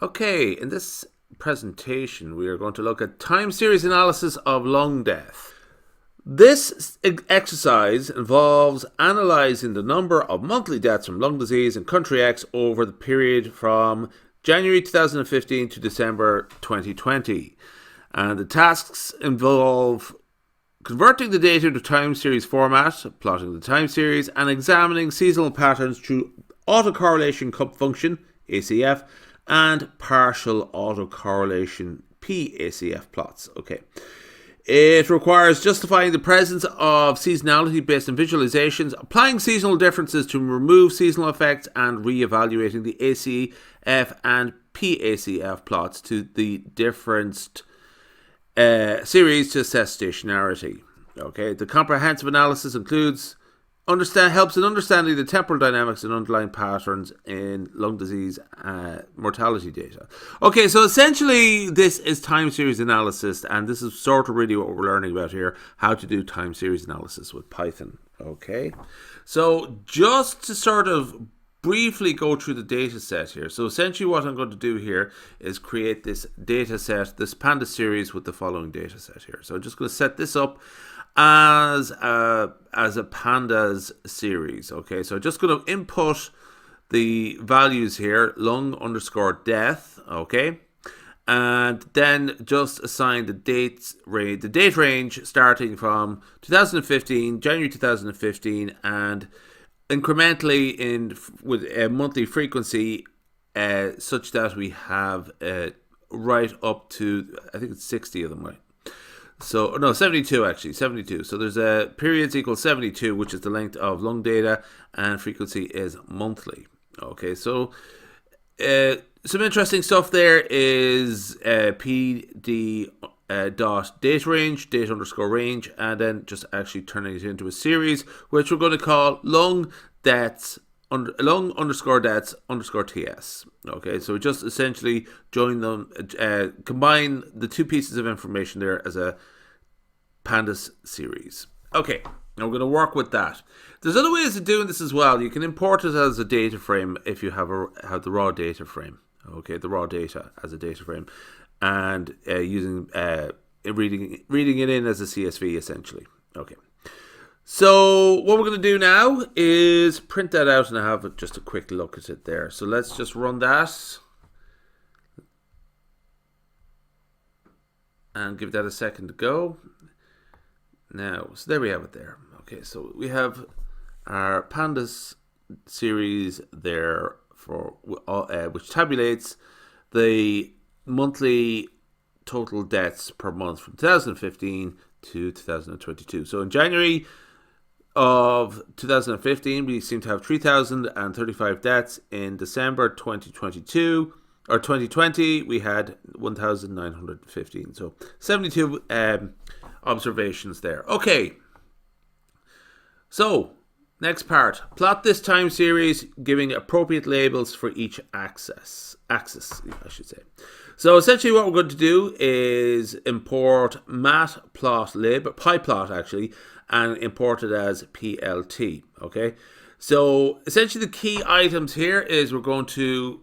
Okay, in this presentation, we are going to look at time series analysis of lung death. This exercise involves analysing the number of monthly deaths from lung disease in country X over the period from January 2015 to December 2020. And the tasks involve converting the data into time series format, plotting the time series, and examining seasonal patterns through autocorrelation function, ACF, and partial autocorrelation, PACF plots. Okay. It requires justifying the presence of seasonality based on visualizations, applying seasonal differences to remove seasonal effects, and re-evaluating the ACF and PACF plots to the different series to assess stationarity. Okay, the comprehensive analysis includes helps in understanding the temporal dynamics and underlying patterns in lung disease mortality data. Okay, so essentially this is time series analysis, and this is sort of really what we're learning about here, how to do time series analysis with Python. Okay, so just to sort of briefly go through the data set here. So essentially what I'm going to do here is create this data set, this pandas series with the following data set here. So I'm just going to set this up as a pandas series. Okay, so I'm just going to input the values here, lung underscore death, okay, and then just assign the date range starting from 2015, January 2015, and incrementally with a monthly frequency such that we have right up to, I think it's 60 of them, right? So, no, 72 actually, 72. So there's a periods equals 72, which is the length of lung data, and frequency is monthly. Okay, so some interesting stuff there is PD dot date range, date underscore range, and then just actually turning it into a series, which we're going to call lung underscore deaths underscore TS. Okay, so just essentially join them, combine the two pieces of information there as a pandas series. Okay, now we're going to work with that. There's other ways of doing this as well. You can import it as a data frame if you have the raw data frame. Okay, the raw data as a data frame, and using reading it in as a CSV essentially. Okay. So what we're going to do now is print that out and have just a quick look at it there. So let's just run that and give that a second to go. Now, so there we have it there. Okay, so we have our pandas series there for which tabulates the monthly total deaths per month from 2015 to 2022. So in January of 2015, we seem to have 3,035 deaths. In December 2022 or 2020, we had 1,915. So 72 observations there. Okay. So next part, plot this time series, giving appropriate labels for each axis, I should say. So essentially what we're going to do is import matplotlib, pyplot actually, and import it as PLT, okay? So essentially the key items here is we're going to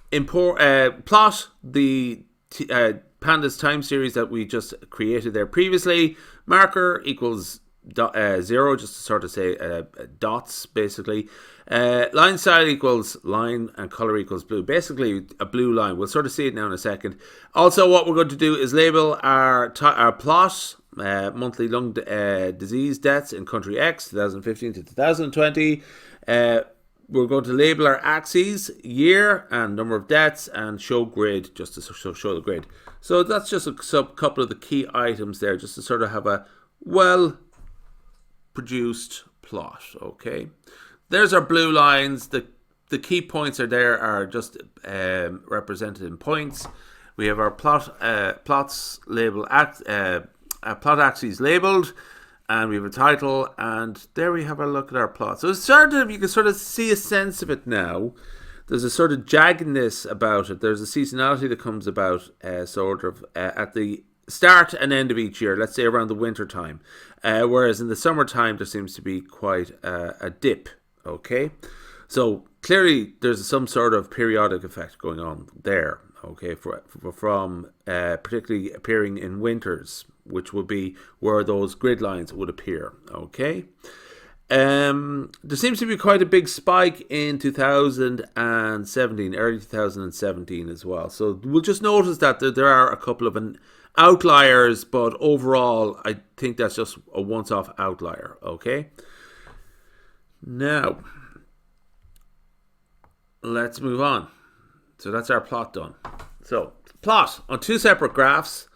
plot the pandas time series that we just created there previously. Marker equals 0, just to sort of say dots basically. Line style equals line, and color equals blue, basically a blue line. We'll sort of see it now in a second. Also what we're going to do is label our plot monthly lung disease deaths in country X 2015 to 2020. We're going to label our axes, year and number of deaths, and show grid, just to show the grid. So that's just a couple of the key items there, just to sort of have a well produced plot. Okay, there's our blue lines. The key points are there, are just represented in points. We have our plots labeled plot axes labeled, and we have a title, and there we have a look at our plot. So it's sort of, you can sort of see a sense of it now. There's a sort of jaggedness about it. There's a seasonality that comes about sort of at the start and end of each year, let's say around the winter time, whereas in the summertime there seems to be quite a dip. Okay, so clearly there's some sort of periodic effect going on there, okay, from particularly appearing in winters, which would be where those grid lines would appear, okay. There seems to be quite a big spike in 2017, early 2017 as well. So we'll just notice that there are a couple of outliers, but overall, I think that's just a once-off outlier, okay? Now, let's move on. So that's our plot done. So, plot on two separate graphs,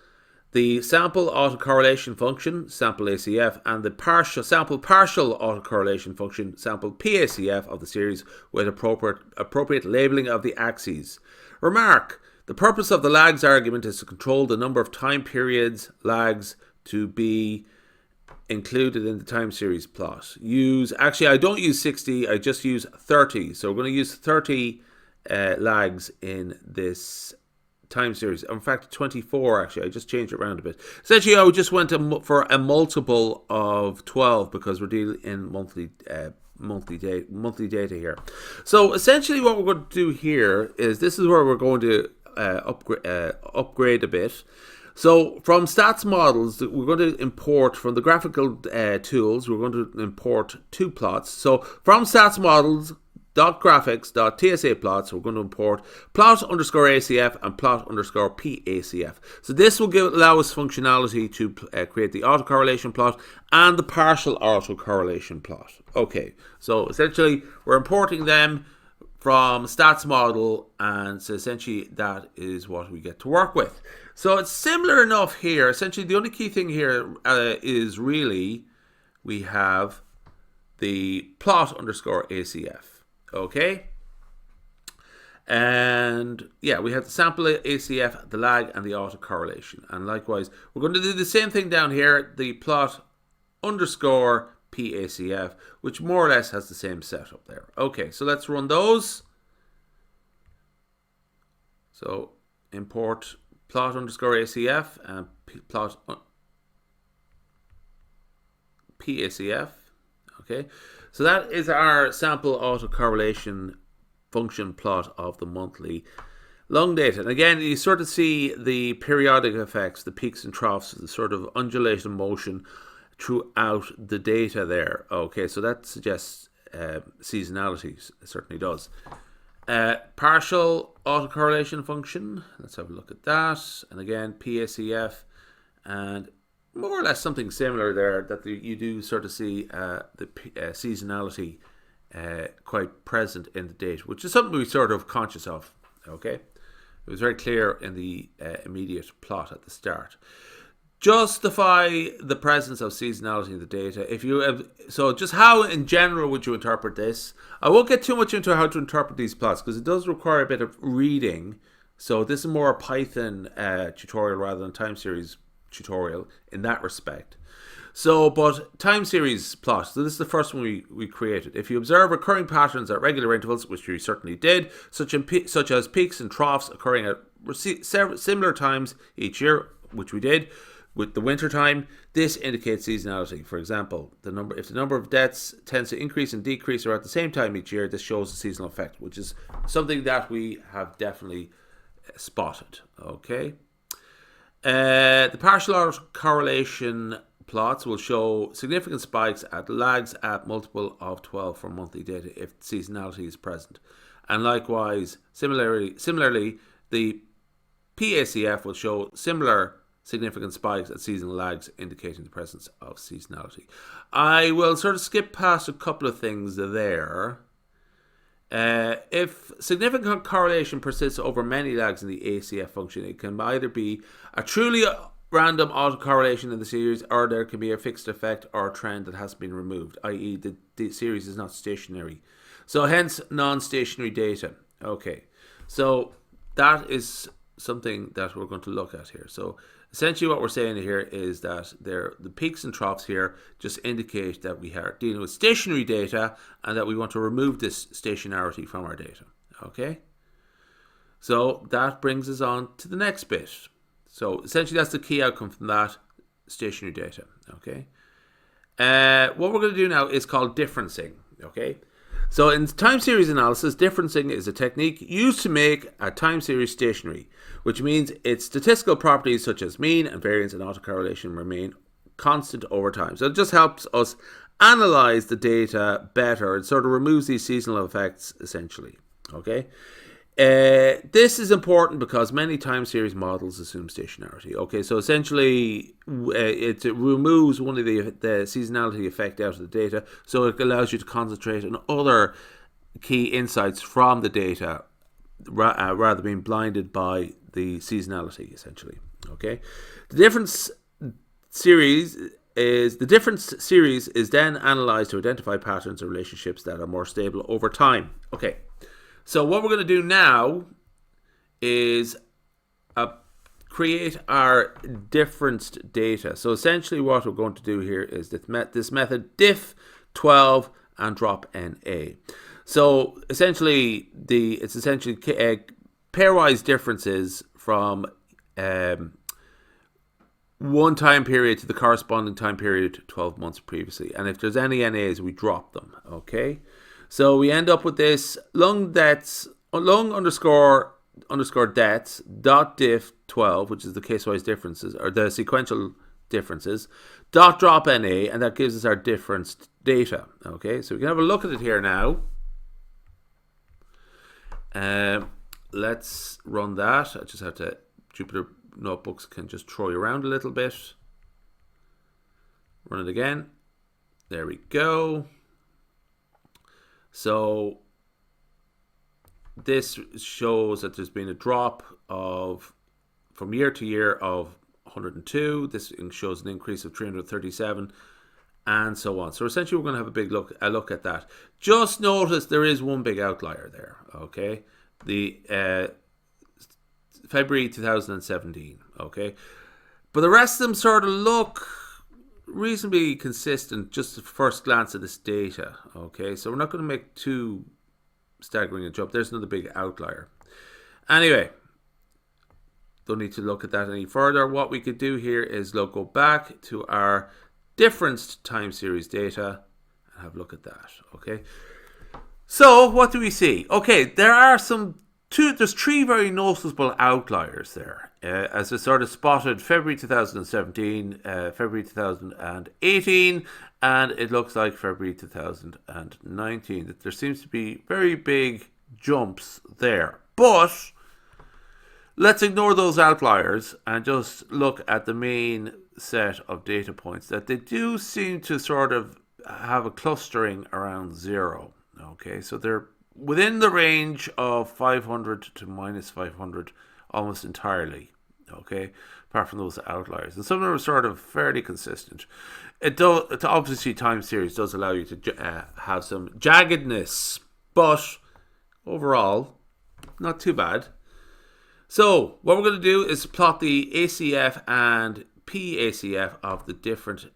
the sample autocorrelation function, sample ACF, and the sample partial autocorrelation function, sample PACF of the series with appropriate labeling of the axes. Remark, the purpose of the lags argument is to control the number of time periods lags to be included in the time series plot. Actually, I don't use 60, I just use 30. So we're going to use 30 lags in this time series. In fact, 24 actually. I just changed it around a bit. Essentially, I just went for a multiple of 12 because we're dealing in monthly data here. So essentially, what we're going to do here is this is where we're going to upgrade a bit. So from stats models, we're going to import from the graphical tools. We're going to import two plots. So from stats models. .graphics.tsa plots, we're going to import plot underscore ACF and plot underscore PACF. So this will allow us functionality to create the autocorrelation plot and the partial autocorrelation plot. Okay, so essentially we're importing them from stats model, and so essentially that is what we get to work with. So it's similar enough here. Essentially the only key thing here is really we have the plot underscore ACF. Okay, and yeah, we have the sample ACF, the lag, and the autocorrelation. And likewise, we're going to do the same thing down here, the plot underscore PACF, which more or less has the same setup there. Okay, so let's run those. So import plot underscore ACF and plot PACF. Okay, so that is our sample autocorrelation function plot of the monthly long data. And again, you sort of see the periodic effects, the peaks and troughs, the sort of undulation motion throughout the data there. Okay, so that suggests seasonality, it certainly does. Partial autocorrelation function, let's have a look at that. And again, PACF, and more or less something similar there, that you do sort of see the seasonality quite present in the data, which is something we're sort of conscious of. Okay, it was very clear in the immediate plot at the start. Justify the presence of seasonality in the data. If you have, so just how in general would you interpret this? I won't get too much into how to interpret these plots because it does require a bit of reading. So this is more a Python tutorial rather than time series tutorial in that respect. So, but time series plot. So this is the first one we created. If you observe recurring patterns at regular intervals, which we certainly did, such as peaks and troughs occurring at similar times each year, which we did, with the winter time, this indicates seasonality. For example, if the number of deaths tends to increase and decrease or at the same time each year, this shows a seasonal effect, which is something that we have definitely spotted. Okay. The partial autocorrelation plots will show significant spikes at lags at multiple of 12 for monthly data if seasonality is present. And likewise, similarly, the PACF will show similar significant spikes at seasonal lags indicating the presence of seasonality. I will sort of skip past a couple of things there. If significant correlation persists over many lags in the ACF function, it can either be a truly random autocorrelation in the series, or there can be a fixed effect or a trend that has been removed, i.e. the series is not stationary. So hence non-stationary data. Okay, so that is something that we're going to look at here. So essentially what we're saying here is that the peaks and troughs here just indicate that we are dealing with stationary data and that we want to remove this stationarity from our data. Okay, so that brings us on to the next bit. So essentially that's the key outcome from that stationary data. Okay, what we're going to do now is called differencing. Okay, So in time series analysis, differencing is a technique used to make a time series stationary, which means its statistical properties such as mean and variance and autocorrelation remain constant over time. So it just helps us analyze the data better. It sort of removes these seasonal effects essentially. Okay. This is important because many time series models assume stationarity. Okay, so essentially it removes one of the seasonality effect out of the data, so it allows you to concentrate on other key insights from the data rather than being blinded by the seasonality, essentially. Okay, the difference series is then analyzed to identify patterns or relationships that are more stable over time. Okay. So what we're going to do now is create our differenced data. So essentially what we're going to do here is this method diff 12 and drop NA. So essentially it's essentially pairwise differences from one time period to the corresponding time period 12 months previously. And if there's any NAs, we drop them. Okay. So we end up with this long underscore deaths dot diff 12, which is the case-wise differences or the sequential differences, dot drop NA, and that gives us our differenced data. Okay, so we can have a look at it here now. Let's run that. I just have to, Jupyter Notebooks can just throw you around a little bit. Run it again. There we go. So this shows that there's been a drop from year to year of 102. This shows an increase of 337 and so on. So essentially we're going to have a look at that. Just notice there is one big outlier there. Okay, the February 2017. Okay, but the rest of them sort of look reasonably consistent just at first glance at this data. Okay, so we're not going to make too staggering a jump. There's another big outlier. Anyway, don't need to look at that any further. What we could do here is go back to our differenced time series data and have a look at that. Okay, so what do we see? Okay, there's three very noticeable outliers there. As I sort of spotted February 2017, February 2018, and it looks like February 2019. That there seems to be very big jumps there. But let's ignore those outliers and just look at the main set of data points, that they do seem to sort of have a clustering around 0. Okay, so they're within the range of 500 to minus 500 almost entirely, okay, apart from those outliers. And some of them are sort of fairly consistent. Obviously, time series does allow you to have some jaggedness, but overall, not too bad. So what we're going to do is plot the ACF and PACF of the different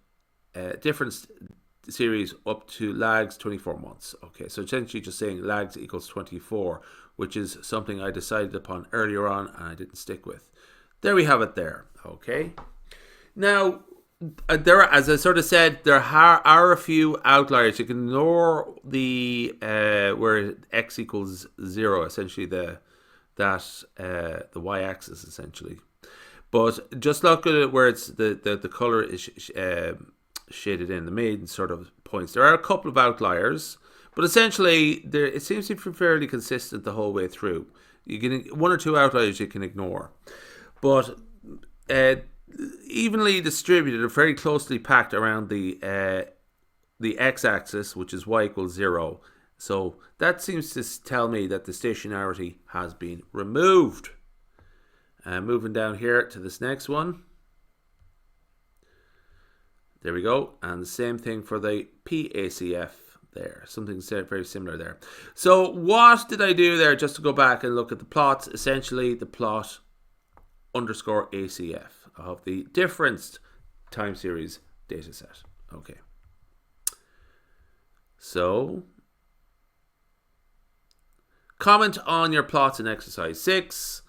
series up to lags 24 months. Okay, so essentially just saying lags equals 24, which is something I decided upon earlier on and I didn't stick with. There we have it there. Okay, now as I sort of said, there are a few outliers. You can ignore the where x equals 0, essentially the y-axis essentially, but just look at it where it's the color is shaded in, the main sort of points. There are a couple of outliers, but essentially it seems to be fairly consistent the whole way through. You can one or two outliers you can ignore, but evenly distributed or very closely packed around the x-axis, which is y equals 0. So that seems to tell me that the stationarity has been removed. Moving down here to this next one. There we go. And the same thing for the PACF there. Something very similar there. So what did I do there? Just to go back and look at the plots. Essentially the plot underscore ACF of the differenced time series data set. Okay. So comment on your plots in exercise 6.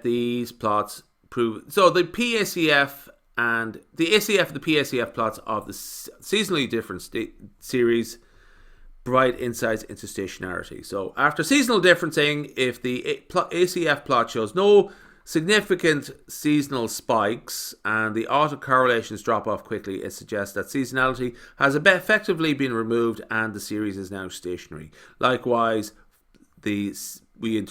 These plots prove, so the PACF and the ACF and the PACF plots of the seasonally different series provide insights into stationarity. So after seasonal differencing, if the ACF plot shows no significant seasonal spikes and the autocorrelations drop off quickly, it suggests that seasonality has effectively been removed and the series is now stationary. Likewise, we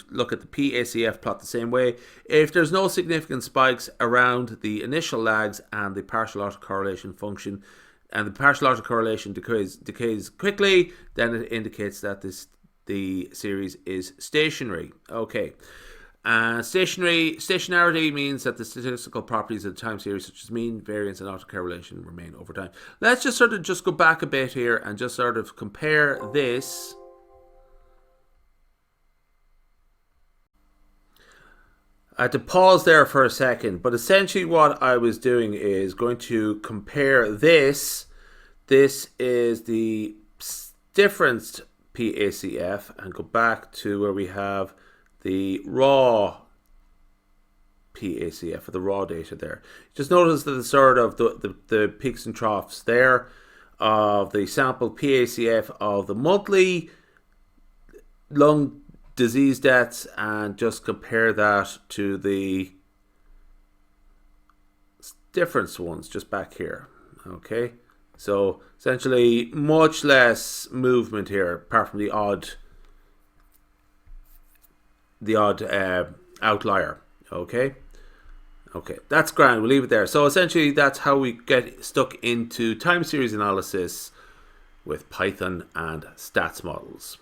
look at the PACF plot the same way. If there's no significant spikes around the initial lags and the partial autocorrelation function, and the partial autocorrelation decays quickly, then it indicates that the series is stationary. Okay. Stationarity means that the statistical properties of the time series, such as mean, variance, and autocorrelation, remain over time. Let's just sort of just go back a bit here and just sort of compare this. I had to pause there for a second, but essentially what I was doing is going to compare this. This is the differenced PACF, and go back to where we have the raw PACF, or the raw data there. Just notice that the sort of the peaks and troughs there of the sample PACF of the monthly lung disease deaths, and just compare that to the different ones just back here. Okay, so essentially much less movement here, apart from the odd outlier. Okay, that's grand. We'll leave it there. So essentially that's how we get stuck into time series analysis with Python and stats models.